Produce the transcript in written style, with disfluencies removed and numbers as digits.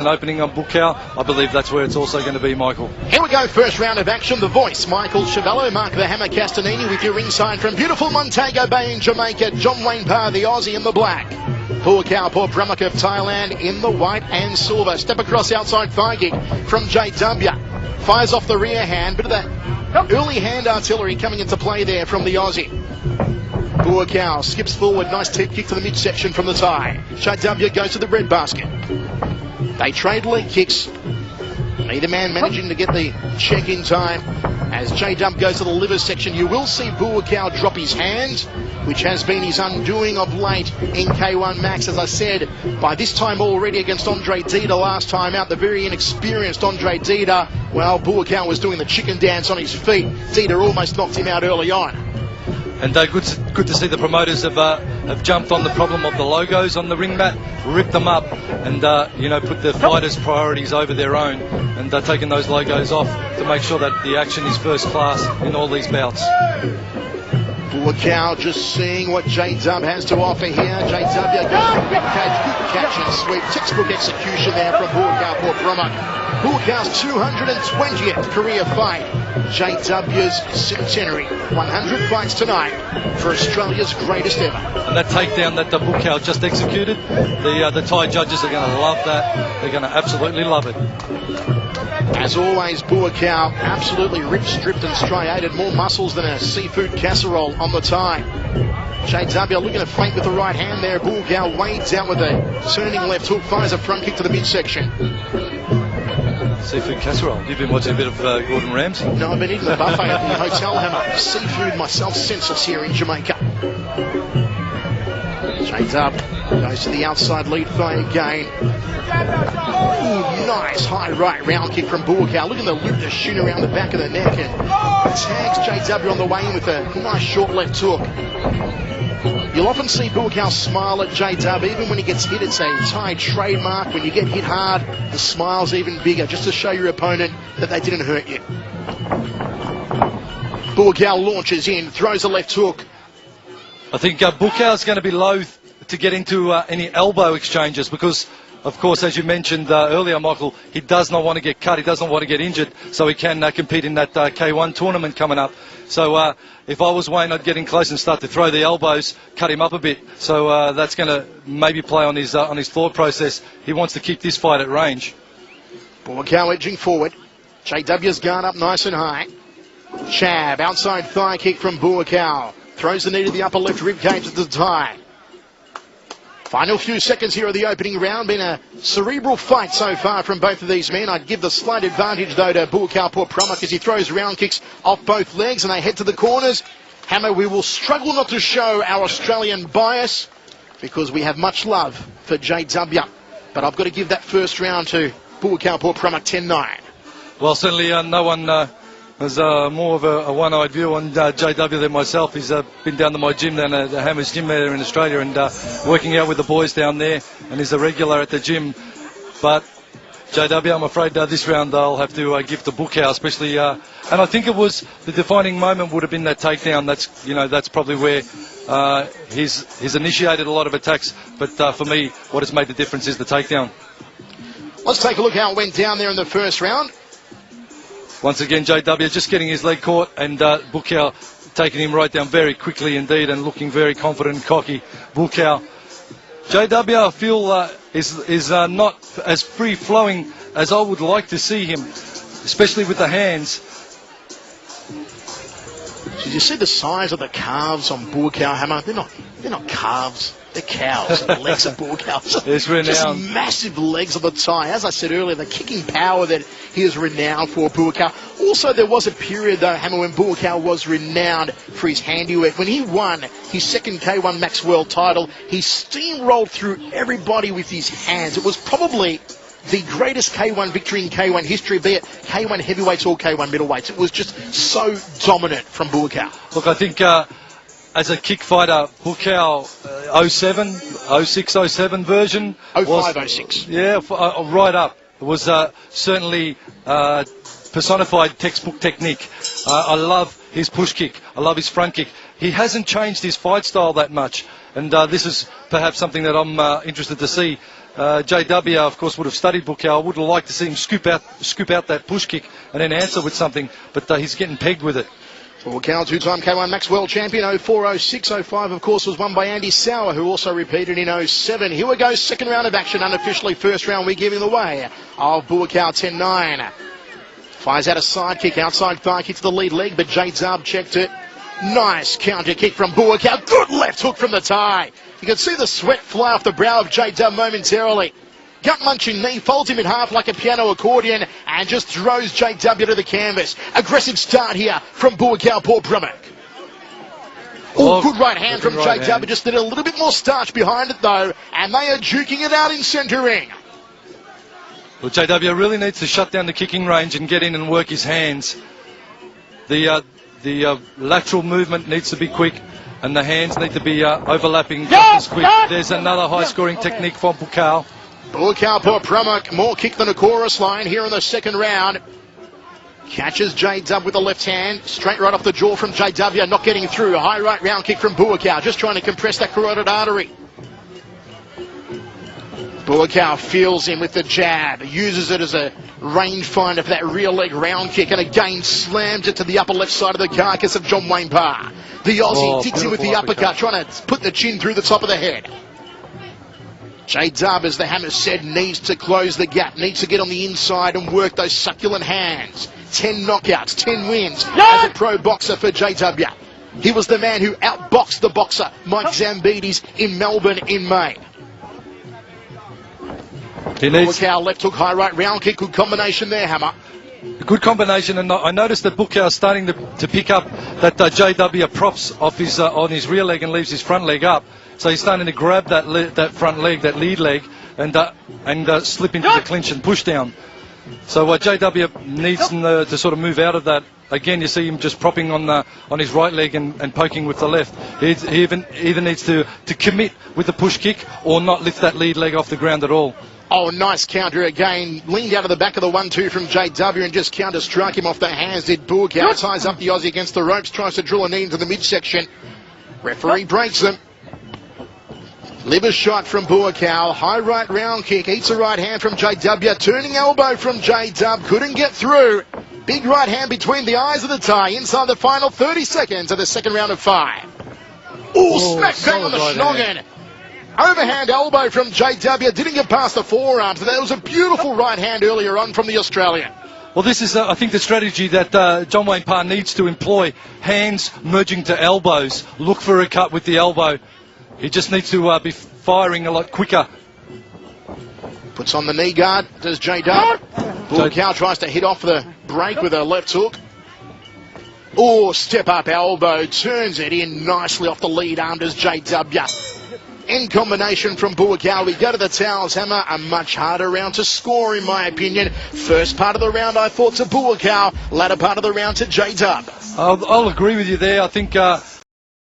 an opening on Bukau. I believe that's where it's also going to be, Michael. Here we go, first round of action. The voice, Michael Chavello, Mark the Hammer Castanini with your ringside from beautiful Montego Bay in Jamaica, John Wayne Parr, the Aussie in the black. Bukau Pramuk of Thailand in the white and silver. Step across outside thigh kick from JW. Fires off the rear hand, bit of that early hand artillery coming into play there from the Aussie. Bukau skips forward, nice tip kick to the midsection from the Thai. JW goes to the red basket. They trade leg kicks. Neither man managing to get the check in time. As J-Dub goes to the liver section, you will see Bukau drop his hand, which has been his undoing of late in K1 Max. As I said, by this time already against Andre Dida last time out, the very inexperienced Andre Dida, well, Bukau was doing the chicken dance on his feet. Dida almost knocked him out early on. And good to see the promoters have jumped on the problem of the logos on the ring mat, ripped them up, and put the fighters' priorities over their own, and taken those logos off to make sure that the action is first class in all these bouts. Bukau just seeing what J-Dub has to offer here. J-W goes for rib cage, good catch and sweep. Textbook execution there from Bukau Pramuk. Bukau's 220th career fight. JW's centenary. 100 fights tonight for Australia's greatest ever. And that takedown that the Bukau just executed, the Thai judges are going to love that. They're going to absolutely love it. As always, Bukau absolutely ripped, stripped and striated. More muscles than a seafood casserole on the Thai. JW looking to feint with the right hand there. Bukau wades out with a turning left hook, fires a front kick to the midsection. Seafood casserole. You've been watching a bit of Gordon Ramsay? No, I've been eating the buffet at the hotel, Hammer. Seafood myself, senseless here in Jamaica. J-Dub goes to the outside lead thigh again. Ooh, nice high right round kick from Bukau. Look at the loop to shoot around the back of the neck and tags JW on the way in with a nice short left hook. You'll often see Bukau smile at J-Dub. Even when he gets hit, it's a Thai trademark. When you get hit hard, the smile's even bigger, just to show your opponent that they didn't hurt you. Bukau launches in, throws a left hook. I think Bukau's going to be loath to get into any elbow exchanges because, of course, as you mentioned earlier, Michael, he does not want to get cut. He doesn't want to get injured, so he can compete in that K1 tournament coming up. So if I was Wayne, I'd get in close and start to throw the elbows, cut him up a bit. So that's going to maybe play on his thought process. He wants to keep this fight at range. Bukau edging forward. JW's guard up nice and high. Chab, outside thigh kick from Bukau. Throws the knee to the upper left rib cage at the Thai. Final few seconds here of the opening round. Been a cerebral fight so far from both of these men. I'd give the slight advantage, though, to Bukau Pramuk as he throws round kicks off both legs and they head to the corners. Hammer, we will struggle not to show our Australian bias because we have much love for JW. But I've got to give that first round to Bukau Pramuk 10-9. Well, certainly no one has more of a one-eyed view on JW than myself. He's been down to my gym down at the Hammer's gym there in Australia and working out with the boys down there, and he's a regular at the gym. But JW, I'm afraid this round I'll have to give to Bukau, especially, and I think it was the defining moment would have been that takedown. That's probably where he's initiated a lot of attacks. But for me, what has made the difference is the takedown. Let's take a look how it went down there in the first round. Once again, JW just getting his leg caught and Bukau taking him right down very quickly indeed and looking very confident and cocky. Bukau. JW, I feel, is not as free-flowing as I would like to see him, especially with the hands. Did you see the size of the calves on Bukau, Hammer? They're not calves. They're cows. The legs of Bukau. It's renowned. Just massive legs of the Thai. As I said earlier, the kicking power that he is renowned for, Bukau. Also, there was a period, though, Hammer, when Bukau was renowned for his handiwork. When he won his second K1 Max World title, he steamrolled through everybody with his hands. It was probably the greatest K1 victory in K1 history, be it K1 heavyweights or K1 middleweights. It was just so dominant from Bukau. Look, I think as a kick fighter, Bukau 06, 07 version. 05, 06. Yeah, right up. It was certainly personified textbook technique. I love his push kick. I love his front kick. He hasn't changed his fight style that much. And this is perhaps something that I'm interested to see. JW, of course, would have studied Bukow. I would have liked to see him scoop out that push kick and then answer with something, but he's getting pegged with it. Bukow, two-time K1 Max World Champion, 04, 06, 05, of course, was won by Andy Sauer, who also repeated in 07. Here we go, second round of action, unofficially first round, we give him the way of Bukow 10-9. Fires out a side kick, outside thigh kick to the lead leg, but Jay Zub checked it. Nice counter kick from Bukow, good left hook from the tie. You can see the sweat fly off the brow of Jay Zub momentarily. Gut-munching knee, folds him in half like a piano accordion and just throws JW to the canvas. Aggressive start here from Bukow Port Brummel. Oh, good right hand from JW. Just need a little bit more starch behind it though, and they are duking it out in centre ring. Well, JW really needs to shut down the kicking range and get in and work his hands. The lateral movement needs to be quick, and the hands need to be overlapping just as quick. There's another high-scoring technique from Bukow. Bukow Port Brummel, more kick than a chorus line here in the second round. Catches Jay Zub with the left hand, straight right off the jaw from JW, not getting through. A high right round kick from Bukow, just trying to compress that carotid artery. Bukow feels him with the jab, uses it as a rangefinder for that rear leg round kick, and again slams it to the upper left side of the carcass of John Wayne Parr. The Aussie digs him with the uppercut, trying to put the chin through the top of the head. Jay Zub, as the hammer said, needs to close the gap, needs to get on the inside and work those succulent hands. 10 knockouts, 10 wins as a pro boxer for JW. He was the man who outboxed the boxer Mike Zambides in Melbourne in May. Bukow left hook, high right round kick, good combination there, Hammer. A good combination, and I noticed that Bukow is starting to pick up that JW props off his on his rear leg and leaves his front leg up. So he's starting to grab that front leg, that lead leg, and slip into the clinch and push down. So JW needs to sort of move out of that. Again, you see him just propping on his right leg and poking with the left. He either needs to commit with the push kick or not lift that lead leg off the ground at all. Oh, nice counter again. Leaned out of the back of the 1-2 from JW and just counter-struck him off the hands. Did Bukow. Ties up the Aussie against the ropes, tries to drill a knee into the midsection. Referee breaks them. Liver shot from Bukow. High right round kick. Eats a right hand from JW. Turning elbow from JW. Couldn't get through. Big right hand between the eyes of the tie. Inside the final 30 seconds of the second round of 5. Oh, smack bang on the schnoggin. Overhand elbow from JW. Didn't get past the forearms. There was a beautiful right hand earlier on from the Australian. Well, this is, I think, the strategy that John Wayne Parr needs to employ. Hands merging to elbows. Look for a cut with the elbow. He just needs to be firing a lot quicker. Puts on the knee guard, does JW. Bukow tries to hit off the break with a left hook. Oh, step up elbow, turns it in nicely off the lead arm, does JW. In combination from Bukow, we go to the towels, Hammer. A much harder round to score, in my opinion. First part of the round, I thought, to Bukow. Latter part of the round to JW. I'll agree with you there. I think